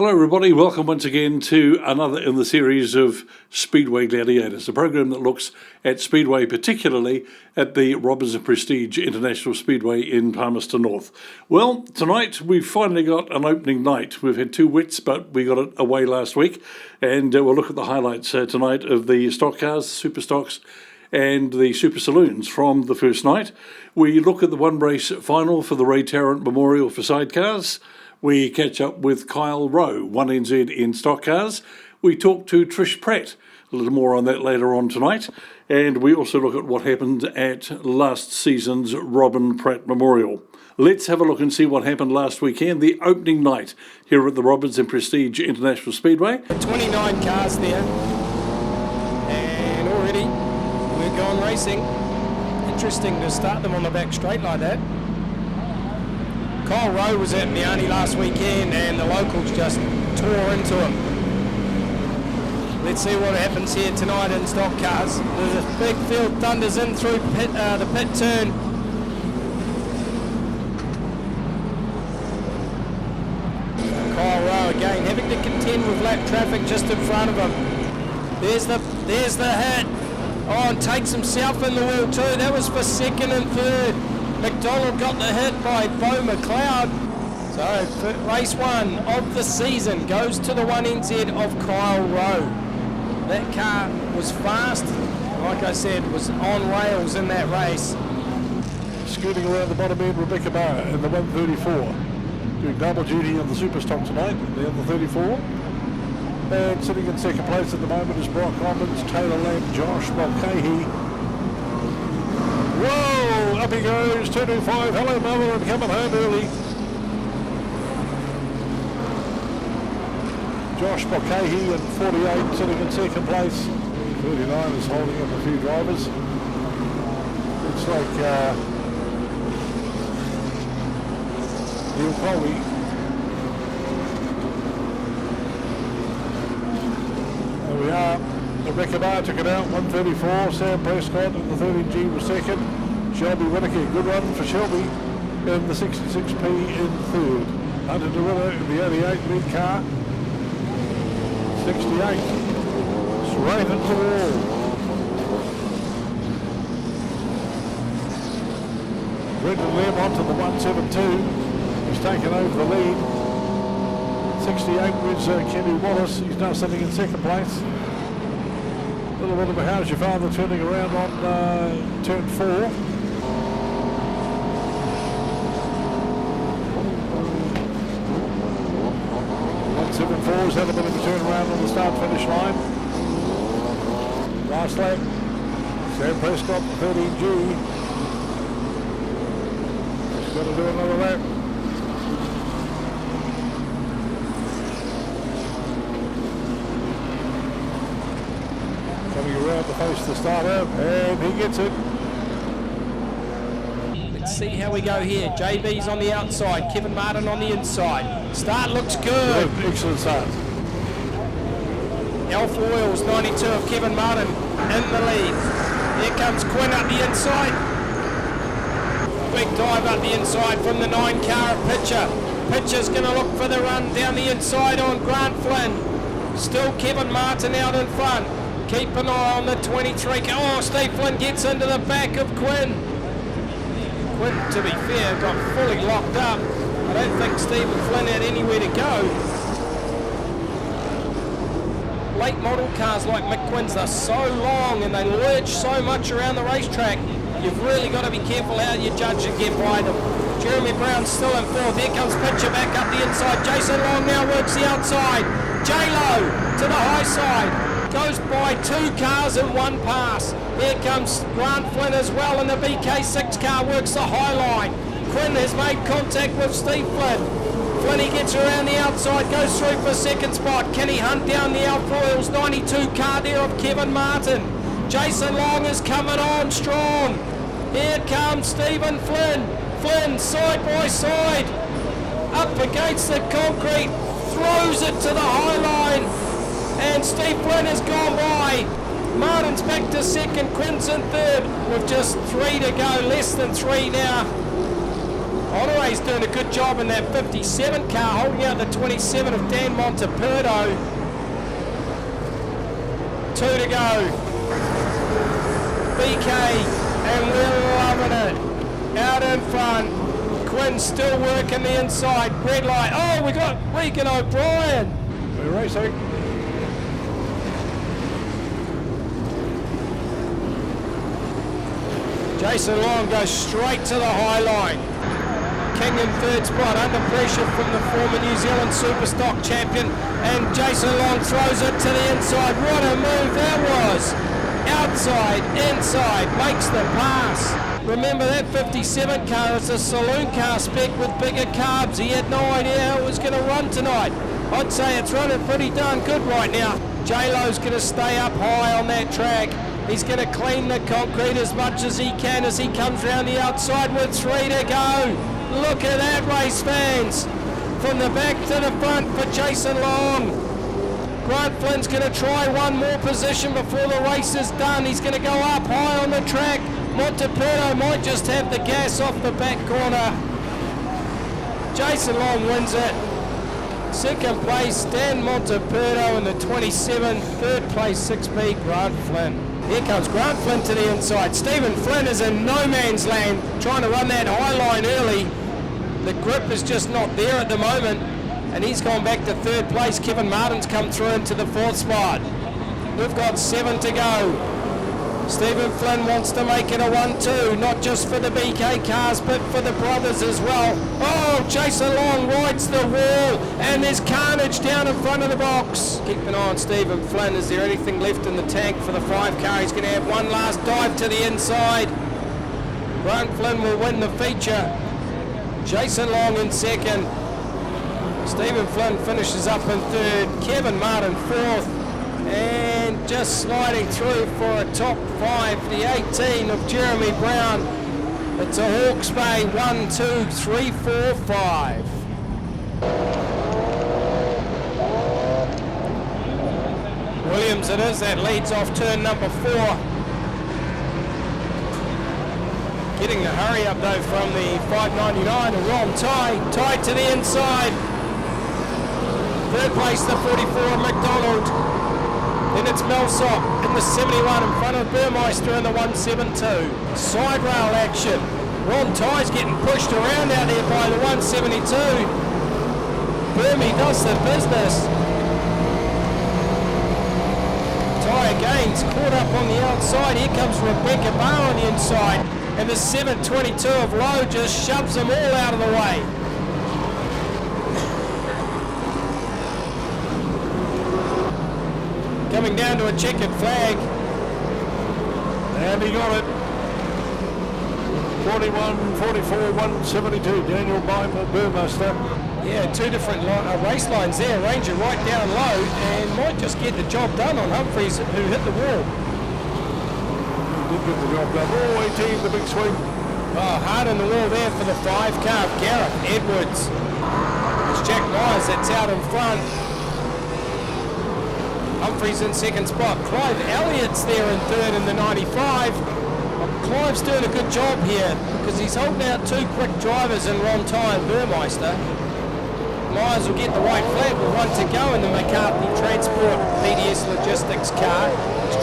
Hello everybody, welcome once again to another in the series of Speedway Gladiators, a program that looks at Speedway, particularly at the Robertson Prestige International Speedway in Palmerston North. Well, tonight we've finally got an opening night. We've had two wets, but we got it away last week, and we'll look at the highlights tonight of the Stockcars, superstocks, and the super saloons from the first night. We look at the one race final for the Ray Tarrant Memorial for sidecars. We catch up with Kyle Rowe, 1NZ in Stockcars. We talk to Trish Pratt, a little more on that later on tonight. And we also look at what happened at last season's Robin Pratt Memorial. Let's have a look and see what happened last weekend, the opening night here at the Robertson Prestige International Speedway. 29 cars there, and already we're going racing. Interesting to start them on the back straight like that. Kyle Rowe was at Miami last weekend and the locals just tore into him. Let's see what happens here tonight in stock cars. There's a big field thunders in through the pit turn. Kyle Rowe again having to contend with lap traffic just in front of him. There's the hit. Oh, and takes himself in the wheel too. That was for second and third. McDonald got the hit by Beau McLeod. So race one of the season goes to the 1NZ of Kyle Rowe. That car was fast, like I said, was on rails in that race. Scooting around the bottom end, Rebecca Barr in the 134. Doing double duty on the Superstock tonight in the other 34. And sitting in second place at the moment is Brock Robbins, Taylor Lamb, Josh Mulcahy. Whoa, up he goes, turning 5. Hello, mother, I'm coming home early. Josh Mulcahy in 48, sitting in second place. 39 is holding up a few drivers. Looks like Neil Colby. There we are. Rebecca Barr took it out, 134. Sam Prescott in the 13G was second. Shelby Whittaker, good run for Shelby in the 66P in third. Hunter DeWitter in the 88 lead car. 68. Straight into the wall. Brendan Lamb onto the 172. He's taken over the lead. 68 was Kenny Wallace. He's now sitting in second place. A little bit of a how's your father turning around on turn 4. 174's had a bit of a turnaround on the start-finish line. Last lap, Sam Prescott, 13G. Just got to do another lap. Coming around to face the starter, and he gets it. Let's see how we go here. JB's on the outside, Kevin Martin on the inside. Start looks good. Excellent start. Alpha Oils, 92 of Kevin Martin in the lead. Here comes Quinn up the inside. Big dive up the inside from the 9 car of Pitcher. Pitcher's going to look for the run down the inside on Grant Flynn. Still Kevin Martin out in front. Keep an eye on the 23. Oh, Steve Flynn gets into the back of Quinn. Quinn, to be fair, got fully locked up. I don't think Stephen Flynn had anywhere to go. Late model cars like McQuinn's are so long and they lurch so much around the racetrack. You've really got to be careful how you judge and get by them. Jeremy Brown's still in fourth. Here comes Pitcher back up the inside. Jason Long now works the outside. J-Lo to the high side. Goes by 2 cars in one pass. Here comes Grant Flynn as well, and the BK6 car works the high line. Quinn has made contact with Steve Flynn. Flinny gets around the outside, goes through for second spot. Can he hunt down the Alpha Oils 92 car there of Kevin Martin? Jason Long is coming on strong. Here comes Stephen Flynn. Flynn side by side. Up against the concrete. Throws it to the high line. And Steve Flynn has gone by. Martin's back to second, Quinn's in third with just 3 to go, less than 3 now. Honore's doing a good job in that 57 car, holding out the 27 of Dan Monteperto. 2 to go. BK, and we're loving it. Out in front. Quinn still working the inside. Red light. Oh, we got Regan O'Brien. We're racing. Jason Long goes straight to the high line. King in third spot, under pressure from the former New Zealand Superstock champion, and Jason Long throws it to the inside. What a move that was! Outside, inside, makes the pass. Remember that 57 car is a saloon car spec with bigger carbs. He had no idea how it was going to run tonight. I'd say it's running pretty darn good right now. J-Lo's going to stay up high on that track. He's going to clean the concrete as much as he can as he comes around the outside with 3 to go. Look at that, race fans. From the back to the front for Jason Long. Grant Flynn's going to try one more position before the race is done. He's going to go up high on the track. Monteperto might just have the gas off the back corner. Jason Long wins it. Second place, Dan Monteperto in the 27. Third place, 6B, Grant Flynn. Here comes Grant Flynn to the inside. Stephen Flynn is in no man's land, trying to run that high line early. The grip is just not there at the moment, and he's gone back to third place. Kevin Martin's come through into the fourth spot. We've got 7 to go. Stephen Flynn wants to make it a 1-2, not just for the BK cars, but for the brothers as well. Oh, Jason Long rides the wall, and there's carnage down in front of the box. Keep an eye on Stephen Flynn. Is there anything left in the tank for the 5 car? He's going to have one last dive to the inside. Grant Flynn will win the feature. Jason Long in second. Stephen Flynn finishes up in third. Kevin Martin fourth. And just sliding through for a top 5, the 18 of Jeremy Brown. It's a Hawke's Bay 1, 2, 3, 4, 5. Williams it is, that leads off turn number 4. Getting the hurry up though from the 599 and Ron tied to the inside. Third place the 44 McDonald. Then it's Millsop in the 71 in front of Burmeister in the 172. Side rail action. Ron Ty's getting pushed around out there by the 172. Burmy does the business. Ty again's caught up on the outside. Here comes Rebecca Barr on the inside. And the 722 of Lowe just shoves them all out of the way. Coming down to a checkered flag. And he got it. 41, 44, 172. Daniel Burmeister. Yeah, 2 different race lines there. Ranger right down low and might just get the job done on Humphreys, who hit the wall. Did get the job done. Oh, 18, the big swing. Oh, hard in the wall there for the 5 car. Gareth Edwards. It's Jack Myers that's out in front. Humphreys in second spot. Clive Elliott's there in third in the 95. Clive's doing a good job here because he's holding out 2 quick drivers in Ron Ty and Burmeister. Myers will get the white flag with 1 to go in the McCarthy Transport BDS Logistics car.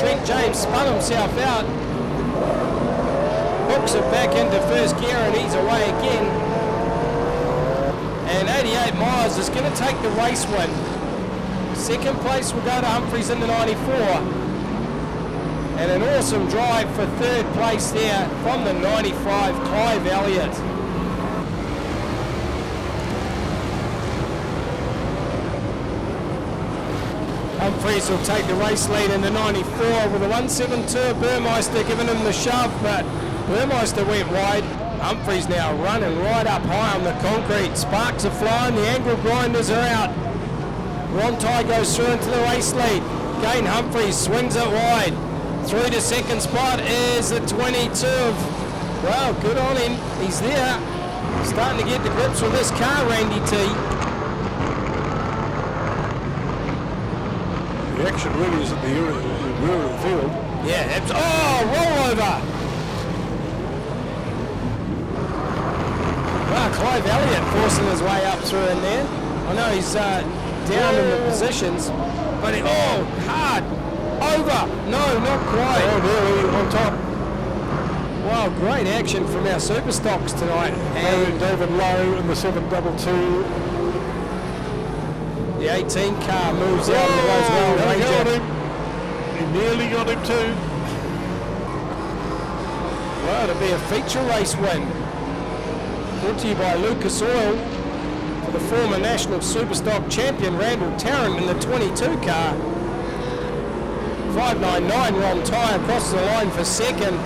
Trent James spun himself out. Hooks it back into first gear and he's away again. And 88 Myers is going to take the race win. Second place will go to Humphreys in the 94. And an awesome drive for third place there from the 95, Clive Elliott. Humphreys will take the race lead in the 94 with a 172 Burmeister giving him the shove, but Burmeister went wide. Humphreys now running right up high on the concrete. Sparks are flying, the angle grinders are out. Ron Ty goes through into the race lead. Gain Humphreys swings it wide. Through to second spot is the 22 of, well, good on him. He's there. Starting to get the grips with this car, Randy T. The action really is at the rear of the field. Yeah, rollover. Well, Clive Elliott forcing his way up through in there. I know he's down in the positions, but hard, over, no, not quite. Oh, nearly on top. Wow, great action from our superstocks tonight. And David Lowe in the 722. the 18 car moves out of the way as well. He got Ranger. him. He nearly got him too. Well, it'll be a feature race win. Brought to you by Lucas Oil for the former national superstock champion Ray Tarrant in the 22 car. 599 Ron Tyre across the line for second.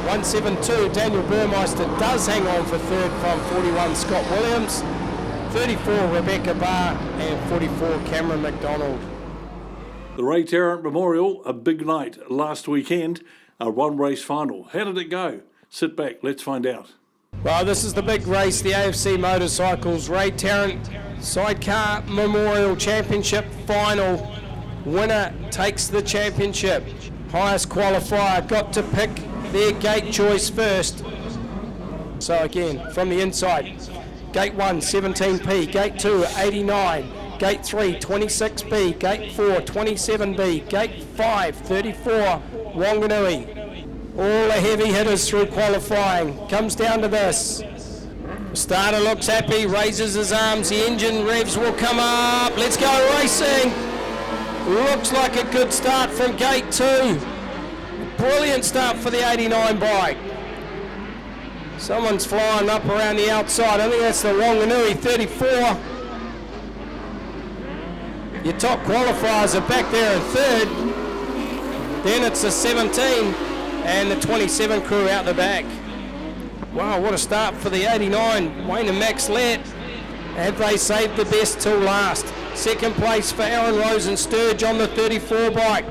172 Daniel Burmeister does hang on for third from 41 Scott Williams. 34 Rebecca Barr and 44 Cameron McDonald. The Ray Tarrant Memorial, a big night last weekend, a one-race final. How did it go? Sit back, let's find out. Well, this is the big race, the AFC Motorcycles Ray Tarrant Sidecar Memorial Championship final. Winner takes the championship. Highest qualifier got to pick their gate choice first. So again, from the inside, gate 1, 17P, gate 2, 89, gate 3, 26B, gate 4, 27B, gate 5, 34, Wanganui. All the heavy hitters through qualifying. Comes down to this. Starter looks happy, raises his arms, the engine revs will come up. Let's go racing. Looks like a good start from gate 2. Brilliant start for the 89 bike. Someone's flying up around the outside. I think that's the Wanganui 34. Your top qualifiers are back there in third. Then it's the 17 and the 27 crew out the back. Wow, what a start for the 89. Wayne and Max Lett. Have they saved the best till last? Second place for Aaron Rose and Sturge on the 34 bike.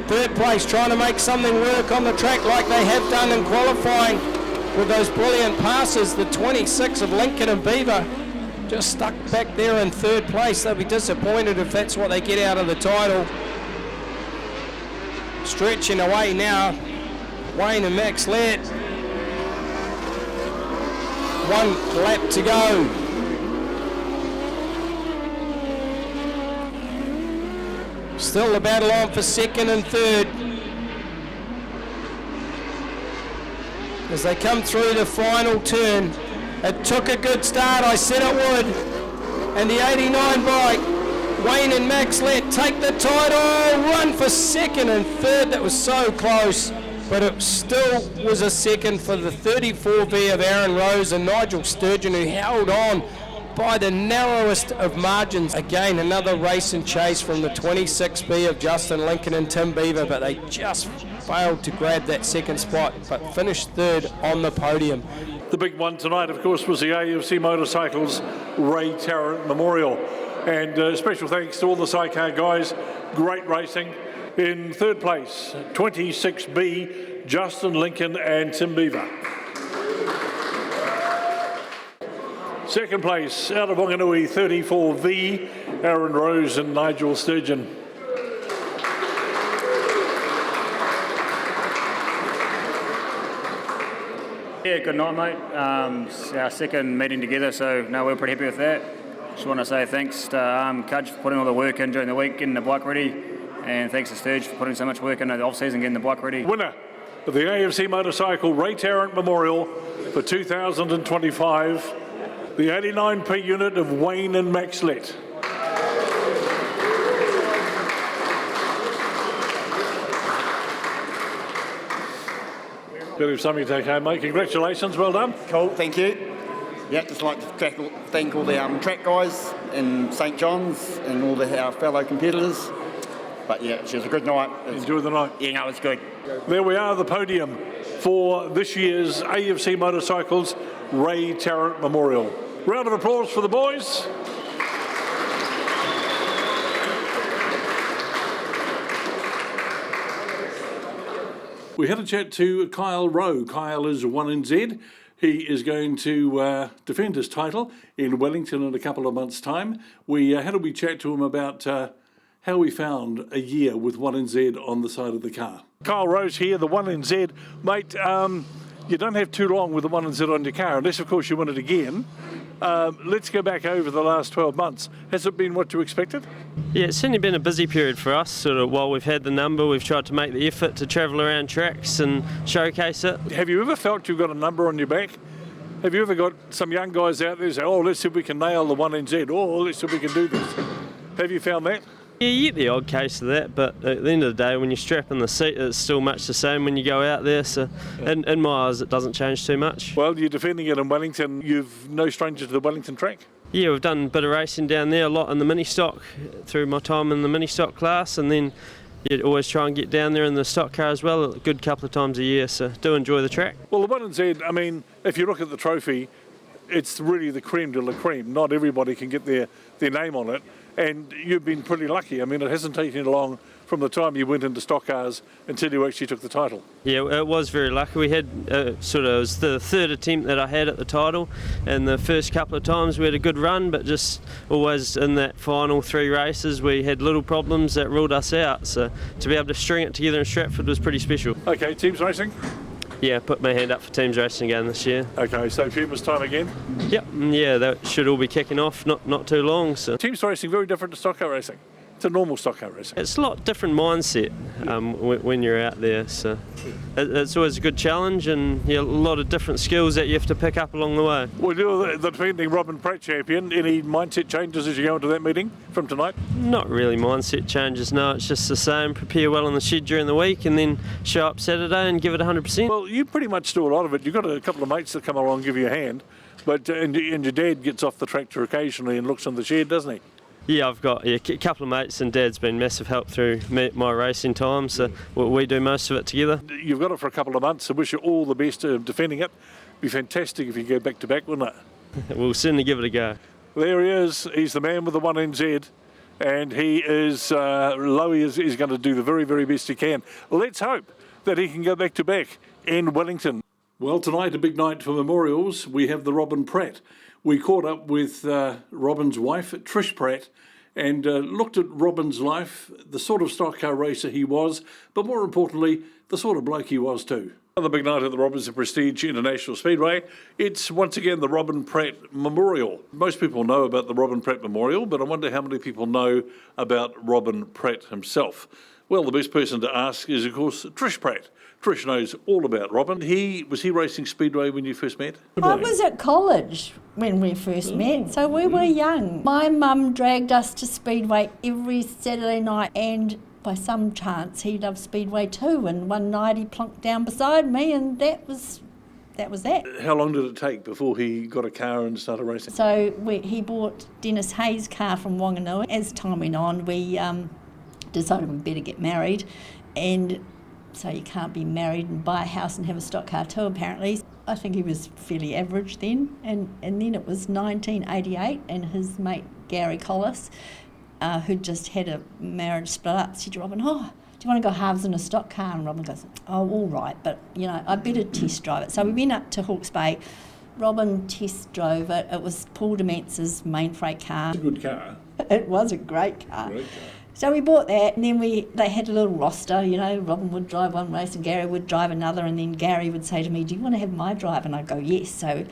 Third place trying to make something work on the track like they have done in qualifying with those brilliant passes. The 26 of Lincoln and Beaver just stuck back there in third place. They'll be disappointed if that's what they get out of the title. Stretching away now, Wayne and Max Lett. 1 lap to go. Still the battle on for second and third. As they come through the final turn. It took a good start, I said it would. And the 89 bike, Wayne and Max Lett take the title, run for second and third. That was so close, but it still was a second for the 34V of Aaron Rose and Nigel Sturgeon, who held on by the narrowest of margins. Again, another race and chase from the 26B of Justin Lincoln and Tim Beaver, but they just failed to grab that second spot, but finished third on the podium. The big one tonight, of course, was the AFC Motorcycles Ray Tarrant Memorial. And special thanks to all the sidecar guys. Great racing. In third place, 26B, Justin Lincoln and Tim Beaver. Second place, out of Wanganui, 34V, Aaron Rose and Nigel Sturgeon. Yeah, good night, mate. It's our second meeting together, so no, we're pretty happy with that. Just want to say thanks to Cudge for putting all the work in during the week, getting the bike ready, and thanks to Sturge for putting so much work in the off-season, getting the bike ready. Winner of the AFC Motorcycle Ray Tarrant Memorial for 2025, the 89P unit of Wayne and Max Lett. Good to have something to take home, mate. Congratulations, well done. Cool, thank you. Yeah, just like to thank all the track guys in St John's and all our fellow competitors. But yeah, it was a good night. Enjoy the night. Yeah, no, it was good. There we are, the podium for this year's AFC Motorcycles Ray Tarrant Memorial. Round of applause for the boys. We had a chat to Kyle Rowe. Kyle is 1NZ. He is going to defend his title in Wellington in a couple of months' time. We had a wee chat to him about how we found a year with 1NZ on the side of the car. Kyle Rowe's here, the 1NZ. Mate, You don't have too long with the 1NZ on your car, unless, of course, you win it again. Let's go back over the last 12 months. Has it been what you expected? Yeah, it's certainly been a busy period for us. Sort of while we've had the number, we've tried to make the effort to travel around tracks and showcase it. Have you ever felt you've got a number on your back? Have you ever got some young guys out there say, oh, let's see if we can nail the 1NZ, oh, let's see if we can do this? Have you found that? Yeah, you get the odd case of that, but at the end of the day, when you're strapping the seat, it's still much the same when you go out there. So, in my eyes, it doesn't change too much. Well, you're defending it in Wellington. You've no stranger to the Wellington track. Yeah, we've done a bit of racing down there, a lot in the mini stock through my time in the mini stock class, and then you always try and get down there in the stock car as well, a good couple of times a year. So, do enjoy the track. Well, the 1NZ, I mean, if you look at the trophy, it's really the creme de la creme. Not everybody can get their name on it. And you've been pretty lucky. I mean, it hasn't taken you long from the time you went into stock cars until you actually took the title. Yeah, it was very lucky. We had it was the third attempt that I had at the title, and the first couple of times we had a good run, but just always in that final 3 races we had little problems that ruled us out. So to be able to string it together in Stratford was pretty special. Okay, teams racing? Yeah, put my hand up for teams racing again this year. Okay, so Puma's time again? Yep, yeah, that should all be kicking off, not too long. So teams racing, very different to stock car racing. It's a normal stock car racing. It's a lot different mindset when you're out there. So it's always a good challenge, and a lot of different skills that you have to pick up along the way. Well, you're the defending Robin Pratt champion. Any mindset changes as you go into that meeting from tonight? Not really mindset changes, no. It's just the same. Prepare well in the shed during the week, and then show up Saturday and give it 100%. Well, you pretty much do a lot of it. You've got a couple of mates that come along and give you a hand, but and your dad gets off the tractor occasionally and looks in the shed, doesn't he? Yeah, I've got a couple of mates, and Dad's been massive help through my racing time, so we do most of it together. You've got it for a couple of months. I wish you all the best defending it. It'd be fantastic if you go back to back, wouldn't it? We'll certainly give it a go. There he is. He's the man with the 1NZ, and he is, Lowy is going to do the very, very best he can. Let's hope that he can go back to back in Wellington. Well, tonight, a big night for memorials. We have the Robin Pratt. We caught up with Robin's wife, Trish Pratt, and looked at Robin's life, the sort of stock car racer he was, but more importantly, the sort of bloke he was too. Another big night at the Robertson Prestige International Speedway. It's once again the Robin Pratt Memorial. Most people know about the Robin Pratt Memorial, but I wonder how many people know about Robin Pratt himself. Well, the best person to ask is, of course, Trish Pratt. Trish knows all about Robin. Was he racing Speedway when you first met? I was at college when we first met, so we were young. My mum dragged us to Speedway every Saturday night, and by some chance he loved Speedway too, and one night he plunked down beside me, and that was that. How long did it take before he got a car and started racing? So he bought Dennis Hayes' car from Wanganui. As time went on, we decided we'd better get married, and so you can't be married and buy a house and have a stock car too, apparently. I think he was fairly average then, and then it was 1988, and his mate Gary Collis, who'd just had a marriage split up, said to Robin, "Oh, do you want to go halves in a stock car?" And Robin goes, "Oh, all right, but I better test drive it." So we went up to Hawke's Bay. Robin test drove it. It was Paul Dementz's main freight car. It's a good car. It was a great car. Great car. So we bought that, and then they had a little roster, Robin would drive one race and Gary would drive another, and then Gary would say to me, "Do you want to have my drive?" And I'd go, "Yes." So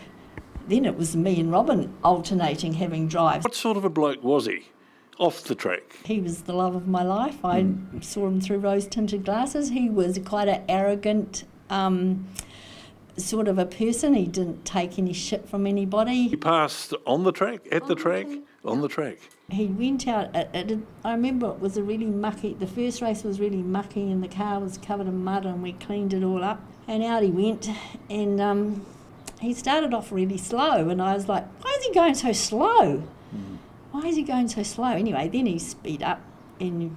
then it was me and Robin alternating having drives. What sort of a bloke was he off the track? He was the love of my life. I saw him through rose-tinted glasses. He was quite an arrogant sort of a person. He didn't take any shit from anybody. He passed on the track, at the track, on the track. He went out, I remember it was a really mucky, the first race was really mucky and the car was covered in mud, and we cleaned it all up. And out he went, and he started off really slow, and I was like, why is he going so slow? Why is he going so slow? Anyway, then he speed up, and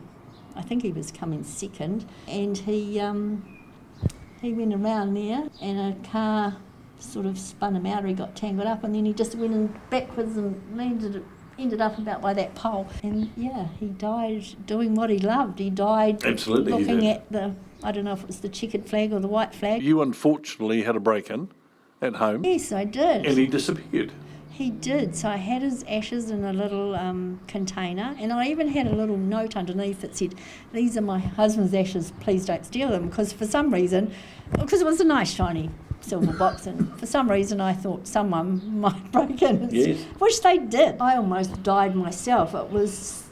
I think he was coming second, and he went around there, and a car sort of spun him out, or he got tangled up, and then he just went in backwards and ended up about by that pole. And yeah, he died doing what he loved. He died Absolutely, looking at the, I don't know if it was the checkered flag or the white flag. You unfortunately had a break-in at home. Yes, I did. And he disappeared. He did. So I had his ashes in a little container, and I even had a little note underneath that said, "These are my husband's ashes, please don't steal them," because for some reason, because it was a nice shiny silver box, and for some reason I thought someone might break in, Yes. which they did. I almost died myself. It was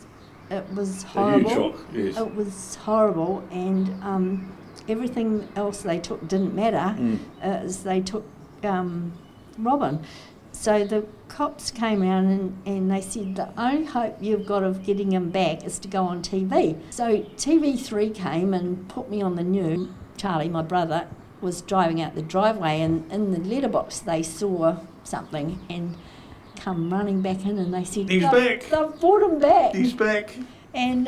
horrible. A huge shock, yes. It was horrible, and everything else they took didn't matter, as they took Robin. So the cops came around and they said the only hope you've got of getting him back is to go on TV. So TV3 came and put me on the news. Charlie, my brother, was driving out the driveway, and in the letterbox they saw something and come running back in, and they said, He's back. They've brought him back. He's back. And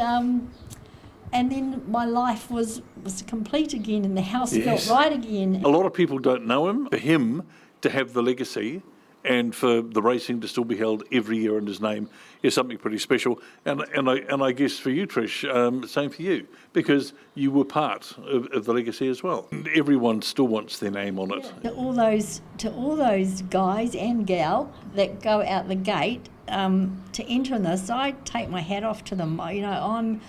then my life was complete again, and the house Yes. felt right again. A lot of people don't know him. For him to have the legacy and for the racing to still be held every year in his name is something pretty special. And I guess for you, Trish, same for you, because you were part of the legacy as well. And everyone still wants their name on it. To all those guys and gal that go out the gate to enter in this, I take my hat off to them. You know,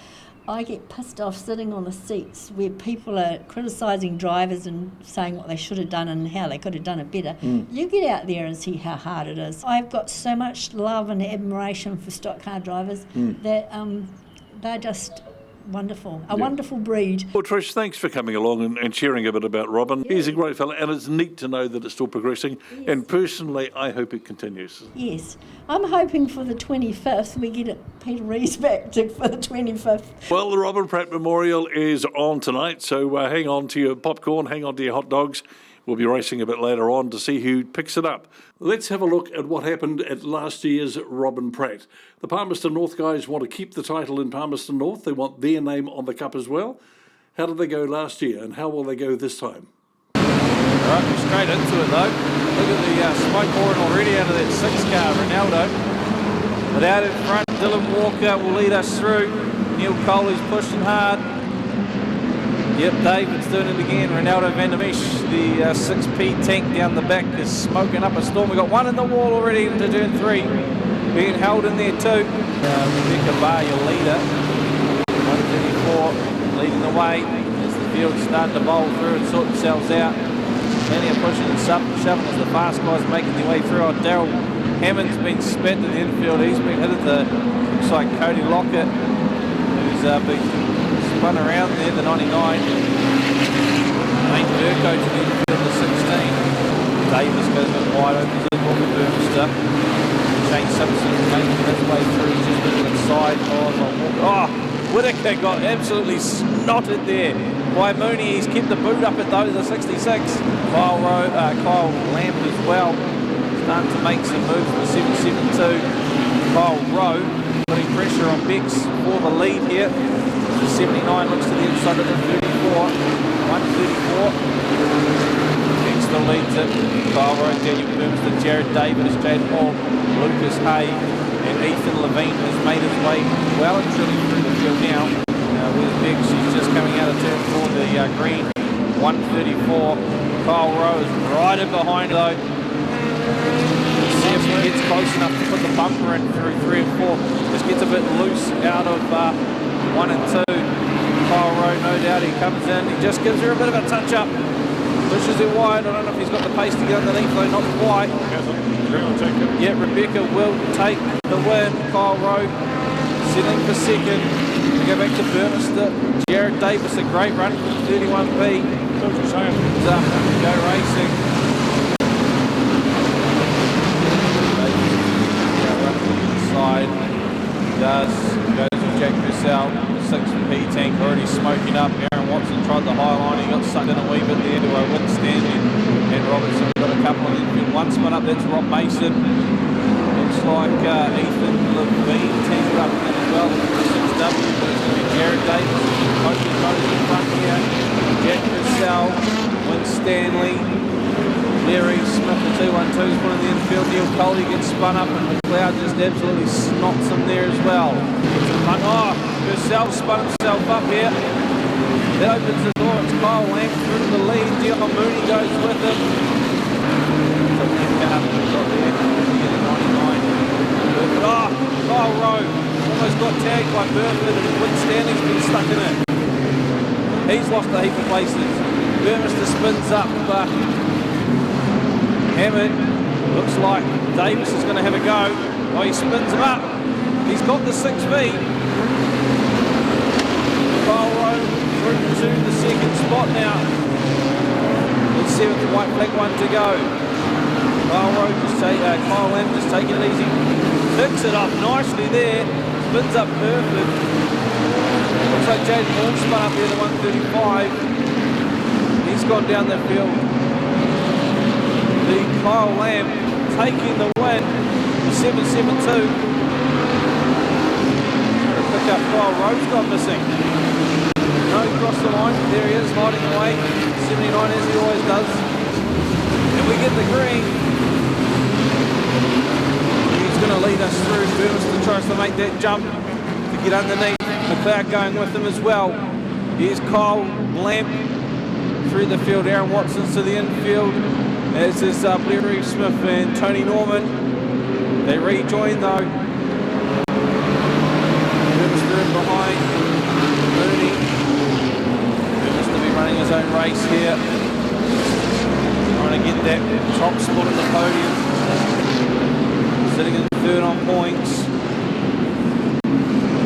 I get pissed off sitting on the seats where people are criticising drivers and saying what they should have done and how they could have done it better. You get out there and see how hard it is. I've got so much love and admiration for stock car drivers that they're just wonderful, a wonderful breed. Well, Trish, thanks for coming along and sharing a bit about Robin. He's a great fella, and it's neat to know that it's still progressing. Yes. And personally, I hope it continues. Yes, I'm hoping for the 25th we get Peter Rees back for the 25th. Well, the Robin Pratt Memorial is on tonight, so hang on to your popcorn, hang on to your hot dogs. We'll be racing a bit later on to see who picks it up. Let's have a look at what happened at last year's Robin Pratt. The Palmerston North guys want to keep the title in Palmerston North. They want their name on the cup as well. How did they go last year, and how will they go this time? Right, straight into it though. Look at the smoke pouring already out of that 6 car, Ronaldo. Without in front, Dylan Walker will lead us through. Neil Coley's pushing hard. Yep, David's doing it again. Ronaldo van der Mesch, the 6P tank down the back, is smoking up a storm. We've got one in the wall already into turn 3. Being held in there too. Rebecca Barr, your leader. 134 leading the way as the field's starting to bowl through and sort themselves out. Plenty of pushing and shoving as the fast guys making their way through. Daryl Hammond's been spent in the infield. He's been hit at the, looks like Cody Lockett, who's been spun around there, the 99. Nate Burko to the infield, the 16. Davis goes a bit wide open to Walker Burmester. Shane Simpson making his way through, just a bit inside. Oh, Whittaker got absolutely snotted there by Mooney. He's kept the boot up at those, the 66. Kyle Lamb as well, starting to make some moves for the 772. Kyle Rowe putting pressure on Bex for the lead here. The 79 looks to the inside of the 34. 134. Bex still leads it. Kyle Rowe, Daniel Burmster, Jared Davis, Jade Hall, Lucas Hay, and Ethan Levine has made his way well and truly through the field now. With Bex, she's just coming out of turn 4, the green. 134. Kyle Rowe is right in behind though. See if he gets close enough to put the bumper in through 3 and 4. Just gets a bit loose out of 1 and 2. Kyle Rowe, no doubt, he comes in. He just gives her a bit of a touch up. Pushes it wide. I don't know if he's got the pace to get underneath though, not quite. Yeah, Rebecca will take the win. Kyle Rowe settling for second. We go back to Burmester. Jared Davis, a great run from 31B. Go racing. Inside. Goes with Jack Purcell. 6P tank already smoking up. Aaron Watson tried the high line. He got sucked in a wee bit there to Win Stanley and Robertson. Got a couple of them. One spin up, that's Rob Mason. Looks like Ethan Levine teamed up in as well. 6W, but it's going to be Jared Davis. Coaching Motors in front here. Jack Purcell, Win Stanley. Larry Smith, the 212's put in the infield. Neil Coley gets spun up and McLeod just absolutely snots him there as well. Oh, Purcell spun himself up here. That opens the door. It's Kyle Lamb through the lead. Dion Mooney goes with him. Oh, Kyle Rowe almost got tagged by Burford and Win Stanley's been stuck in it. He's lost a heap of places. Burmester spins up hammered. Looks like Davis is going to have a go. Oh, he spins him up. He's got the 6 feet. Kyle Rowe through to the second spot now. Let's see with the white flag one to go. Kyle Lamb just taking it easy. Picks it up nicely there. Spins up perfect. Looks like Jaden Hall spun up there to 135. He's gone down the field. The Kyle Lamb taking the win. 772. Pick up Kyle Rowe's gone missing. No, he crossed the line. There he is, hiding away. 79 as he always does. And we get the green. He's going to lead us through. Burmester tries to make that jump to get underneath. McLeod going with him as well. Here's Kyle Lamb through the field. Aaron Watson's to the infield. As is Blair Reeve Smith and Tony Norman. They rejoin though. Burmester in behind. Mooney. Burmester be running his own race here. Trying to get that top spot on the podium. Sitting in third on points.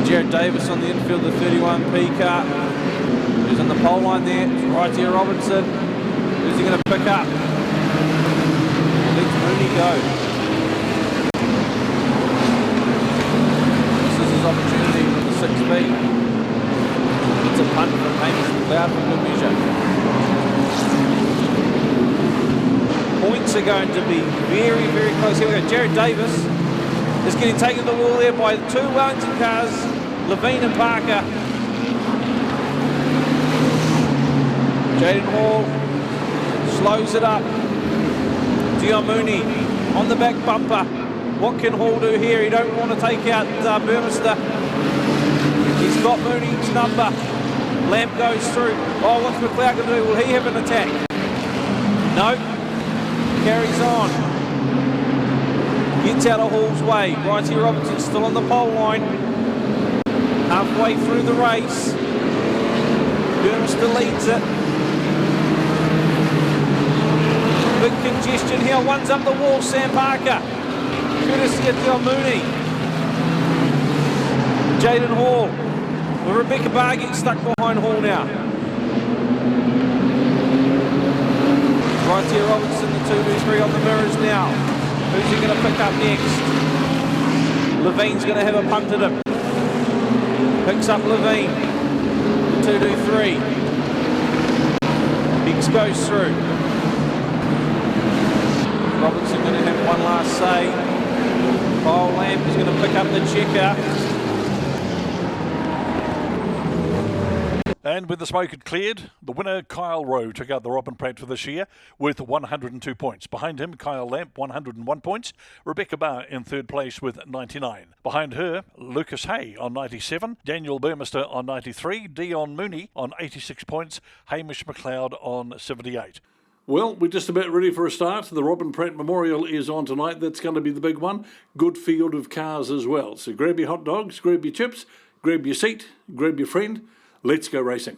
Jared Davis on the infield, the 31P car. Who's on the pole line there? It's right here, Robertson. Who's he going to pick up? Let's Mooney go. This is his opportunity with the 6 feet. It's a punt from Hamish McLeod for good measure. Points are going to be very, very close. Here we go. Jared Davis is getting taken to the wall there by 2 Wellington cars, Levine and Parker. Jaden Hall slows it up. Dion Mooney on the back bumper. What can Hall do here? He don't want to take out Burmester. He's got Mooney's number. Lamp goes through. Oh, what's McLeod going to do? Will he have an attack? No. Carries on. Gets out of Hall's way. Righty Robertson still on the pole line. Halfway through the race. Burmester leads it. Big congestion here. One's up the wall. Sam Parker. Courtesy of Dion Mooney. Jaden Hall. Well, Rebecca Barr gets stuck behind Hall now. Right here, Robertson, the 2-2-3 on the mirrors now. Who's he going to pick up next? Levine's going to have a punt at him. Picks up Levine. 2-2-3. Hicks goes through. Robertson going to have one last say. Kyle Lamb is going to pick up the checker. And with the smoke had cleared, the winner, Kyle Rowe, took out the Robin Pratt for this year with 102 points. Behind him, Kyle Lamp, 101 points. Rebecca Barr in third place with 99. Behind her, Lucas Hay on 97. Daniel Burmester on 93. Dion Mooney on 86 points. Hamish McLeod on 78. Well, we're just about ready for a start. The Robin Pratt Memorial is on tonight. That's going to be the big one. Good field of cars as well. So grab your hot dogs, grab your chips, grab your seat, grab your friend. Let's go racing.